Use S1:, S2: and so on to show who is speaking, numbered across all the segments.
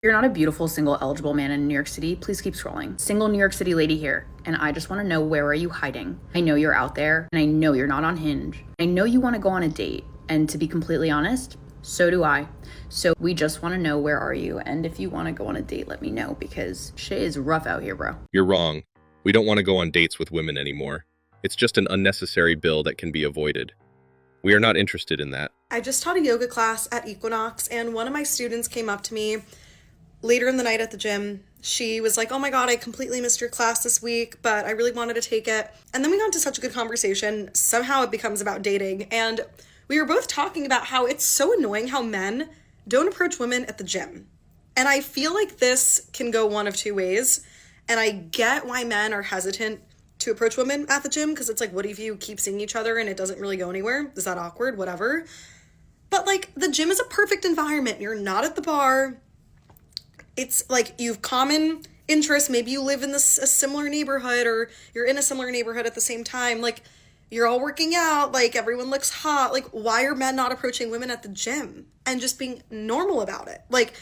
S1: You're not a beautiful, single, eligible man in New York City, please keep scrolling. Single New York City lady here, and I just want to know, where are you hiding? I know you're out there, and I know you're not on Hinge. I know you want to go on a date, and to be completely honest, so do I. So we just want to know, where are you? And if you want to go on a date, let me know, because shit is rough out here, bro.
S2: You're wrong. We don't want to go on dates with women anymore. It's just an unnecessary bill that can be avoided. We are not interested in that.
S3: I just taught a yoga class at Equinox, and one of my students came up to me later in the night at the gym. She was like, "Oh my God, I completely missed your class this week, but I really wanted to take it." And then we got into such a good conversation. Somehow it becomes about dating. And we were both talking about how it's so annoying how men don't approach women at the gym. And I feel like this can go one of two ways. And I get why men are hesitant to approach women at the gym, because it's like, what if you keep seeing each other and it doesn't really go anywhere? Is that awkward? Whatever. But like, the gym is a perfect environment. You're not at the bar. It's like you've common interests. Maybe you live in a similar neighborhood, or you're in a similar neighborhood at the same time. Like, you're all working out. Like, everyone looks hot. Like, why are men not approaching women at the gym and just being normal about it? Like,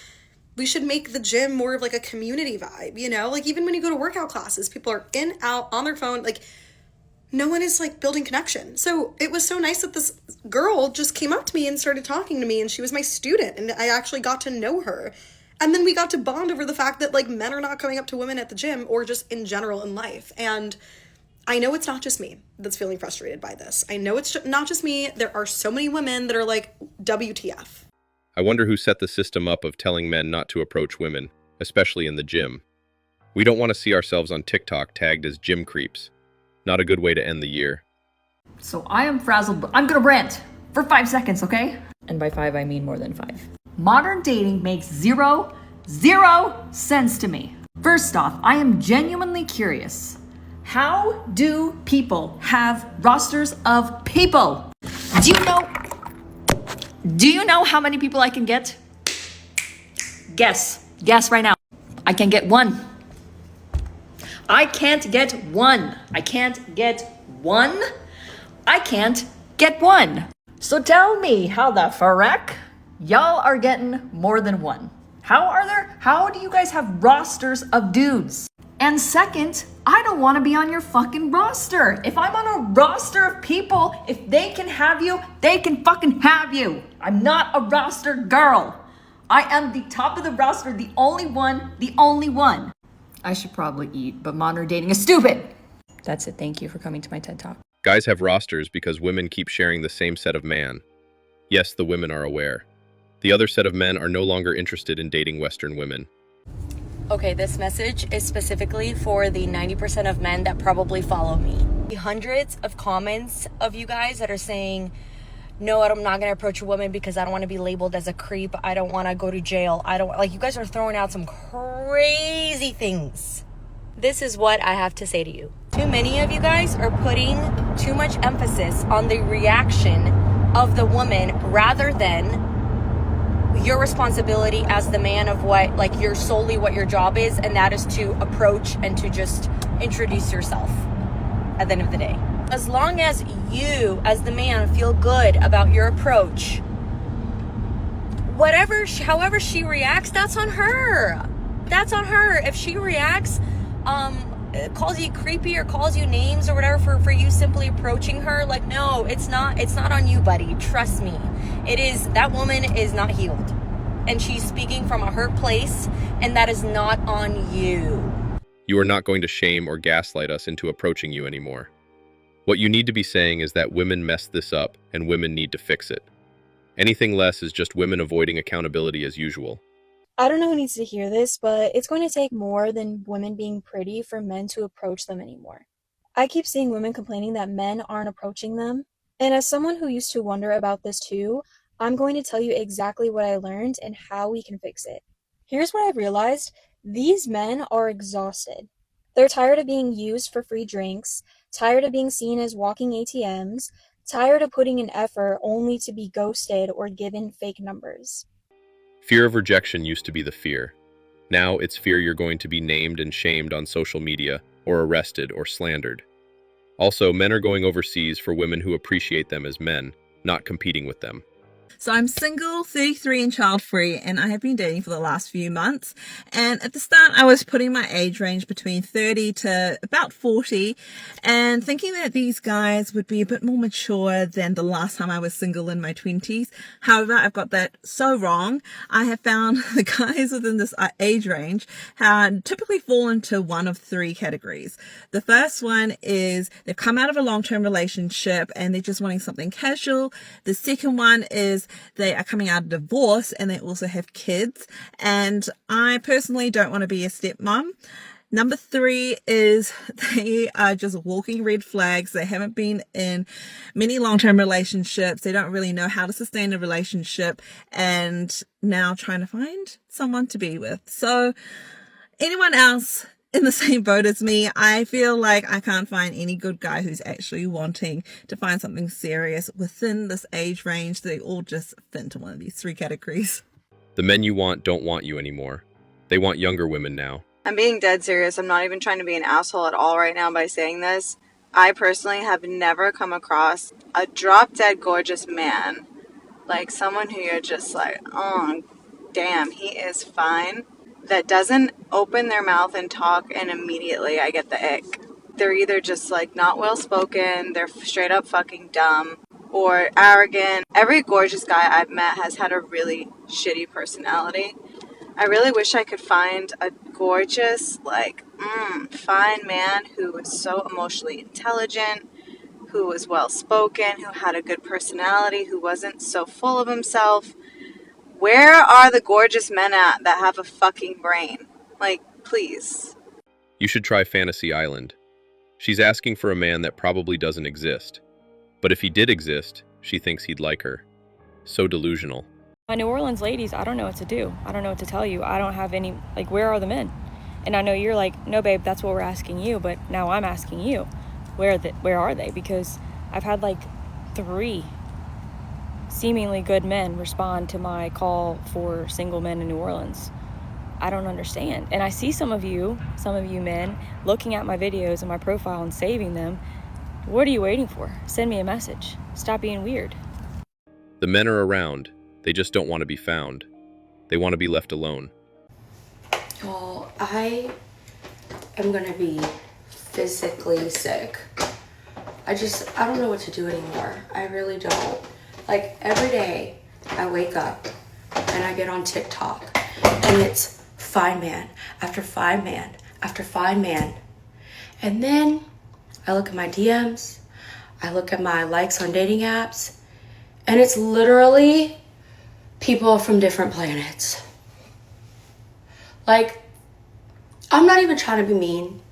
S3: we should make the gym more of like a community vibe, you know? Like, even when you go to workout classes, people are in, out, on their phone. Like, no one is like building connection. So it was so nice that this girl just came up to me and started talking to me, and she was my student, and I actually got to know her. And then we got to bond over the fact that like men are not coming up to women at the gym, or just in general in life. And I know it's not just me that's feeling frustrated by this. I know it's not just me. There are so many women that are like, WTF.
S2: I wonder who set the system up of telling men not to approach women, especially in the gym. We don't want to see ourselves on TikTok tagged as gym creeps. Not a good way to end the year.
S4: So I am frazzled, but I'm gonna rant for 5 seconds, okay? And by 5, I mean more than 5. Modern dating makes zero sense to me. First off, I am genuinely curious. How do people have rosters of people? Do you know how many people I can get? Guess right now. I can get one. I can't get one. I can't get one. I can't get one. So tell me, how the frack y'all are getting more than one? How do you guys have rosters of dudes? And second, I don't want to be on your fucking roster. If I'm on a roster of people, if they can have you, they can fucking have you. I'm not a roster girl. I am the top of the roster, the only one. I should probably eat, but modern dating is stupid. That's it. Thank you for coming to my TED Talk.
S2: Guys have rosters because women keep sharing the same set of man. Yes, the women are aware. The other set of men are no longer interested in dating Western women.
S5: Okay, this message is specifically for the 90% of men that probably follow me. The hundreds of comments of you guys that are saying, no, I'm not going to approach a woman because I don't want to be labeled as a creep. I don't want to go to jail. You guys are throwing out some crazy things. This is what I have to say to you. Too many of you guys are putting too much emphasis on the reaction of the woman rather than your responsibility as the man of you're solely what your job is, and that is to approach and to just introduce yourself at the end of the day. As long as you, as the man, feel good about your approach, however she reacts, that's on her. That's on her. If she reacts, calls you creepy or calls you names or whatever for you simply approaching her, no, it's not on you, buddy. Trust me. That woman is not healed, and she's speaking from a hurt place, and that is not on you.
S2: You are not going to shame or gaslight us into approaching you anymore. What you need to be saying is that women messed this up and women need to fix it. Anything less is just women avoiding accountability as usual.
S6: I don't know who needs to hear this, but it's going to take more than women being pretty for men to approach them anymore. I keep seeing women complaining that men aren't approaching them. And as someone who used to wonder about this too, I'm going to tell you exactly what I learned and how we can fix it. Here's what I've realized. These men are exhausted. They're tired of being used for free drinks, tired of being seen as walking ATMs, tired of putting in effort only to be ghosted or given fake numbers.
S2: Fear of rejection used to be the fear. Now it's fear you're going to be named and shamed on social media or arrested or slandered. Also, men are going overseas for women who appreciate them as men, not competing with them.
S7: So I'm single, 33 and child free, and I have been dating for the last few months. And at the start, I was putting my age range between 30 to about 40 and thinking that these guys would be a bit more mature than the last time I was single in my 20s. However, I've got that so wrong. I have found the guys within this age range typically fall into one of three categories. The first one is they've come out of a long-term relationship and they're just wanting something casual. The second one is they are coming out of divorce and they also have kids. And I personally don't want to be a stepmom. Number three is they are just walking red flags. They haven't been in many long-term relationships. They don't really know how to sustain a relationship and now trying to find someone to be with. So anyone else in the same boat as me, I feel like I can't find any good guy who's actually wanting to find something serious within this age range. They all just fit into one of these three categories.
S2: The men you want don't want you anymore. They want younger women now.
S8: I'm being dead serious. I'm not even trying to be an asshole at all right now by saying this. I personally have never come across a drop-dead gorgeous man, like someone who you're just like, oh, damn, he is fine, that doesn't open their mouth and talk and immediately I get the ick. They're either just like not well spoken, they're straight up fucking dumb, or arrogant. Every gorgeous guy I've met has had a really shitty personality. I really wish I could find a gorgeous, fine man who was so emotionally intelligent, who was well spoken, who had a good personality, who wasn't so full of himself. Where are the gorgeous men at that have a fucking brain? Like, please.
S2: You should try Fantasy Island. She's asking for a man that probably doesn't exist. But if he did exist, she thinks he'd like her. So delusional.
S9: My New Orleans ladies, I don't know what to do. I don't know what to tell you. I don't have any, where are the men? And I know you're like, no, babe, that's what we're asking you. But now I'm asking you, where are they? Because I've had 3 seemingly good men respond to my call for single men in New Orleans. I don't understand. And I see some of you men looking at my videos and my profile and saving them. What are you waiting for? Send me a message. Stop being weird.
S2: The men are around. They just don't want to be found. They want to be left alone.
S10: Well, I am gonna be physically sick. I don't know what to do anymore. I really don't. Every day I wake up and I get on TikTok and it's fine man after fine man after fine man. And then I look at my DMs, I look at my likes on dating apps, and it's literally people from different planets. I'm not even trying to be mean.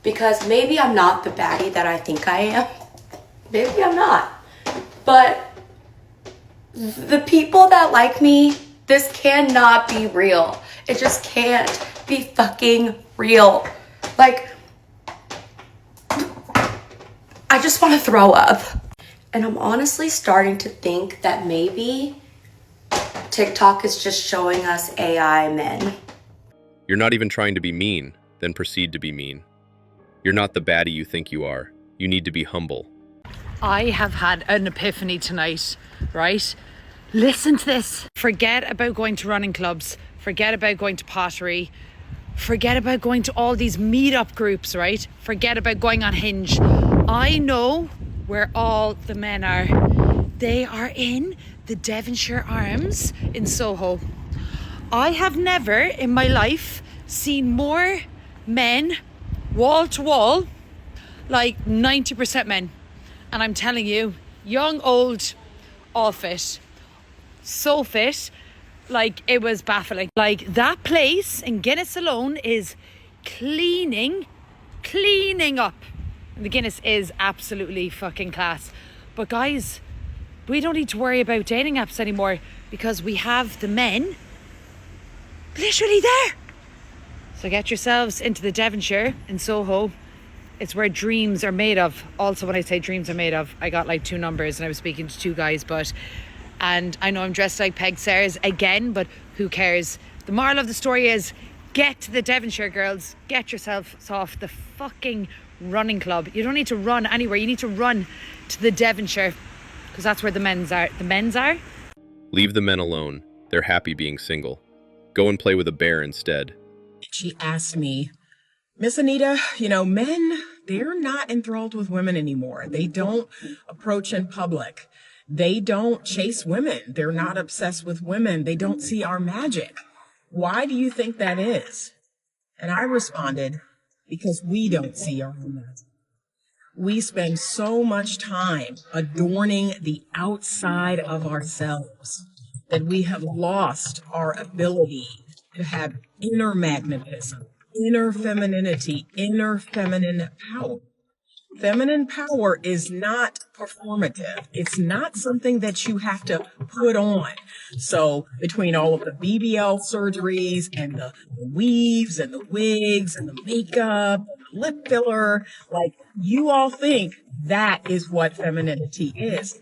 S10: Because maybe I'm not the baddie that I think I am. Maybe I'm not. But the people that like me, this cannot be real. It just can't be fucking real. I just want to throw up. And I'm honestly starting to think that maybe TikTok is just showing us AI men.
S2: You're not even trying to be mean, then proceed to be mean. You're not the baddie you think you are. You need to be humble.
S11: I have had an epiphany tonight, right? Listen to this. Forget about going to running clubs. Forget about going to pottery. Forget about going to all these meetup groups, right? Forget about going on Hinge. I know where all the men are. They are in the Devonshire Arms in Soho. I have never in my life seen more men wall to wall, 90% men. And I'm telling you, young, old, all fit. So fit, it was baffling. That place in Guinness alone is cleaning up. And the Guinness is absolutely fucking class. But guys, we don't need to worry about dating apps anymore because we have the men literally there. So get yourselves into the Devonshire in Soho. It's where dreams are made of. Also, when I say dreams are made of, I got 2 numbers and I was speaking to 2 guys, and I know I'm dressed like Peg Sayers again, but who cares? The moral of the story is get to the Devonshire, girls. Get yourselves off the fucking running club. You don't need to run anywhere. You need to run to the Devonshire because that's where the men's are. The men's are.
S2: Leave the men alone. They're happy being single. Go and play with a bear instead.
S12: She asked me, Miss Anita, men, they're not enthralled with women anymore. They don't approach in public. They don't chase women. They're not obsessed with women. They don't see our magic. Why do you think that is? And I responded, because we don't see our own magic. We spend so much time adorning the outside of ourselves that we have lost our ability to have inner magnetism, inner femininity, inner feminine power. Feminine power is not performative. It's not something that you have to put on. So between all of the BBL surgeries and the weaves and the wigs and the makeup, and the lip filler, like you all think that is what femininity is.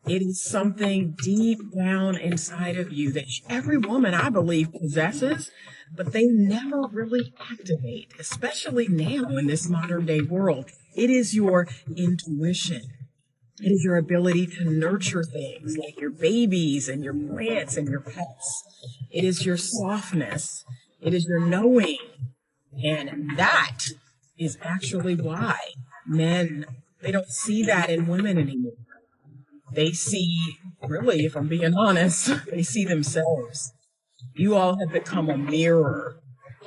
S12: It is something deep down inside of you that every woman, I believe, possesses, but they never really activate, especially now in this modern day world. It is your intuition. It is your ability to nurture things like your babies and your plants and your pets. It is your softness. It is your knowing. And that is actually why men, they don't see that in women anymore. They see, really, if I'm being honest, they see themselves. You all have become a mirror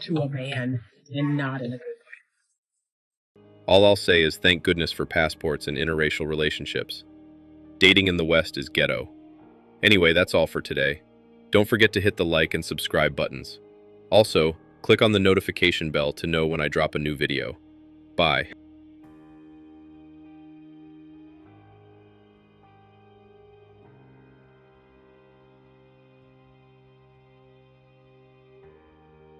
S12: to a man and not in a good way.
S2: All I'll say is thank goodness for passports and interracial relationships. Dating in the West is ghetto. Anyway, that's all for today. Don't forget to hit the like and subscribe buttons. Also, click on the notification bell to know when I drop a new video. Bye.